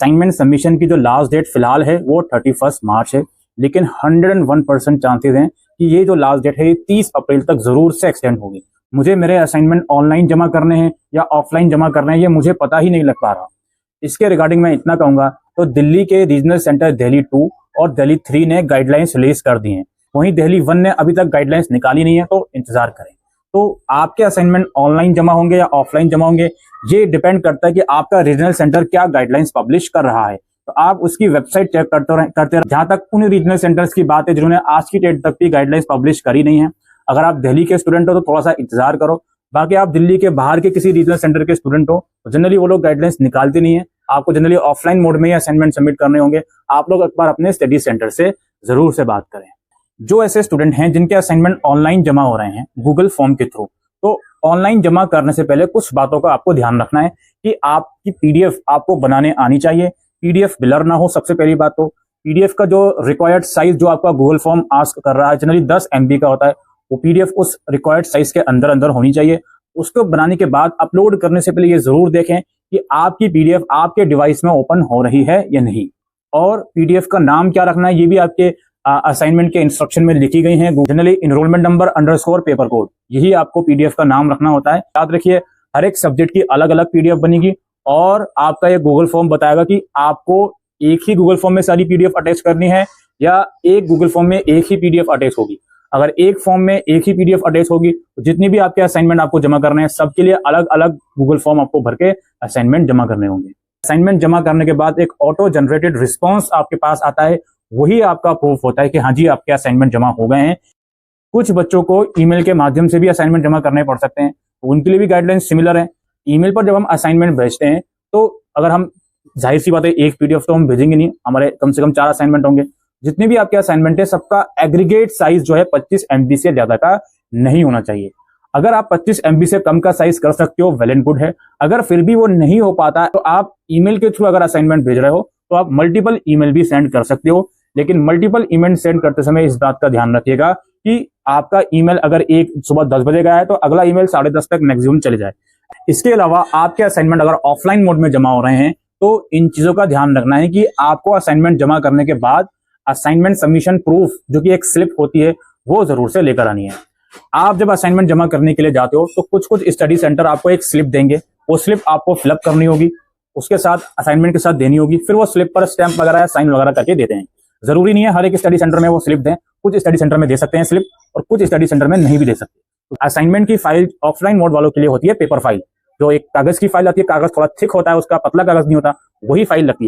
Assignment submission की जो last date फिलहाल है वो 31 मार्च है, लेकिन 101% चांसेस हैं कि ये जो लास्ट डेट है ये 30 अप्रैल तक जरूर से एक्सटेंड होगी। मुझे मेरे असाइनमेंट ऑनलाइन जमा करने हैं या ऑफलाइन जमा करने हैं ये मुझे पता ही नहीं लग पा रहा। इसके रिगार्डिंग मैं इतना कहूंगा, तो दिल्ली के रीजनल सेंटर दिल्ली 2 और दिल्ली 3 ने गाइडलाइंस रिलीज कर दी हैं, वहीं दिल्ली 1 ने अभी तक गाइडलाइंस निकाली नहीं है, तो इंतजार करें। तो आपके असाइनमेंट ऑनलाइन जमा होंगे या ऑफलाइन जमा होंगे ये डिपेंड करता है कि आपका रीजनल सेंटर क्या गाइडलाइंस पब्लिश कर रहा है। तो आप उसकी वेबसाइट चेक करते रहे। जहां तक उन रीजनल सेंटर्स की बात है जिन्होंने आज की डेट तक भी गाइडलाइंस पब्लिश करी नहीं है, अगर आप दिल्ली के स्टूडेंट हो तो थोड़ा सा इंतजार करो। बाकी आप दिल्ली के बाहर के किसी रीजनल सेंटर के स्टूडेंट हो तो जनरली वो लोग गाइडलाइंस निकालते नहीं है, आपको जनरली ऑफलाइन मोड में ही असाइनमेंट सबमिट करने होंगे। आप लोग एक बार अपने स्टडी सेंटर से जरूर से बात करें। जो ऐसे स्टूडेंट हैं जिनके असाइनमेंट ऑनलाइन जमा हो रहे हैं गूगल फॉर्म के थ्रू, तो ऑनलाइन जमा करने से पहले कुछ बातों का आपको ध्यान रखना है कि आपकी पीडीएफ आपको बनाने आनी चाहिए। पीडीएफ ब्लर ना हो, सबसे पहली बात। तो पीडीएफ का जो रिक्वायर्ड साइज जो आपका गूगल फॉर्म आस्क कर रहा है जनरली 10 MB का होता है, वो पीडीएफ उस रिक्वायर्ड साइज के अंदर अंदर होनी चाहिए। उसको बनाने के बाद अपलोड करने से पहले ये जरूर देखें कि आपकी पीडीएफ आपके डिवाइस में ओपन हो रही है या नहीं, और पीडीएफ का नाम क्या रखना है ये भी आपके असाइनमेंट के इंस्ट्रक्शन में लिखी गई हैं। Generally enrolment number _ paper code, यही आपको पीडीएफ का नाम रखना होता है। याद रखिए, हर एक सब्जेक्ट की अलग अलग पीडीएफ बनेगी और आपका ये गूगल फॉर्म बताएगा कि आपको एक ही गूगल फॉर्म में सारी पीडीएफ अटैच करनी है या एक गूगल फॉर्म में एक ही पीडीएफ अटैच होगी। अगर एक फॉर्म में एक ही पीडीएफ अटैच होगी तो जितनी भी आपके असाइनमेंट आपको जमा करने हैं सबके लिए अलग अलग गूगल फॉर्म आपको भर के असाइनमेंट जमा करने होंगे। असाइनमेंट जमा करने के बाद एक ऑटो जनरेटेड रिस्पॉन्स आपके पास आता है, वही आपका प्रूफ होता है कि हाँ जी आपके असाइनमेंट जमा हो गए हैं। कुछ बच्चों को ईमेल के माध्यम से भी असाइनमेंट जमा करने पड़ सकते हैं, तो उनके लिए भी गाइडलाइंस सिमिलर है। ईमेल पर जब हम असाइनमेंट भेजते हैं तो अगर हम, जाहिर सी बात है एक पीडीएफ तो हम भेजेंगे नहीं, हमारे कम से कम 4 असाइनमेंट होंगे। जितने भी आपके असाइनमेंट है सबका एग्रीगेट साइज जो है 25 MB से ज्यादा का नहीं होना चाहिए। अगर आप 25 MB से कम का साइज कर सकते हो वेल एंड गुड है। अगर फिर भी वो नहीं हो पाता तो आप ईमेल के थ्रू अगर असाइनमेंट भेज रहे हो तो आप मल्टीपल ईमेल भी सेंड कर सकते हो, लेकिन मल्टीपल ईमेल सेंड करते समय इस बात का ध्यान रखिएगा कि आपका ईमेल अगर एक सुबह 10 बजे गया है तो अगला ईमेल 10:30 तक मैक्सिमम चले जाए। इसके अलावा आपके असाइनमेंट अगर ऑफलाइन मोड में जमा हो रहे हैं तो इन चीजों का ध्यान रखना है कि आपको असाइनमेंट जमा करने के बाद असाइनमेंट सबमिशन प्रूफ जो कि एक स्लिप होती है वो जरूर से लेकर आनी है। आप जब असाइनमेंट जमा करने के लिए जाते हो तो कुछ स्टडी सेंटर आपको एक स्लिप देंगे, वो स्लिप आपको फिलअप करनी होगी, उसके साथ असाइनमेंट के साथ देनी होगी, फिर वो स्लिप पर स्टैंप वगैरह साइन वगैरह करके देते हैं। जरूरी नहीं है हर एक स्टडी सेंटर में वो स्लिप दें, कुछ स्टडी सेंटर में दे सकते हैं स्लिप और कुछ स्टडी सेंटर में नहीं भी दे सकते। तो असाइनमेंट की फाइल ऑफलाइन मोड वालों के लिए होती है पेपर फाइल, जो एक कागज की फाइल आती है, कागज थोड़ा थिक होता है, उसका पतला कागज नहीं होता, वही फाइल लगती है।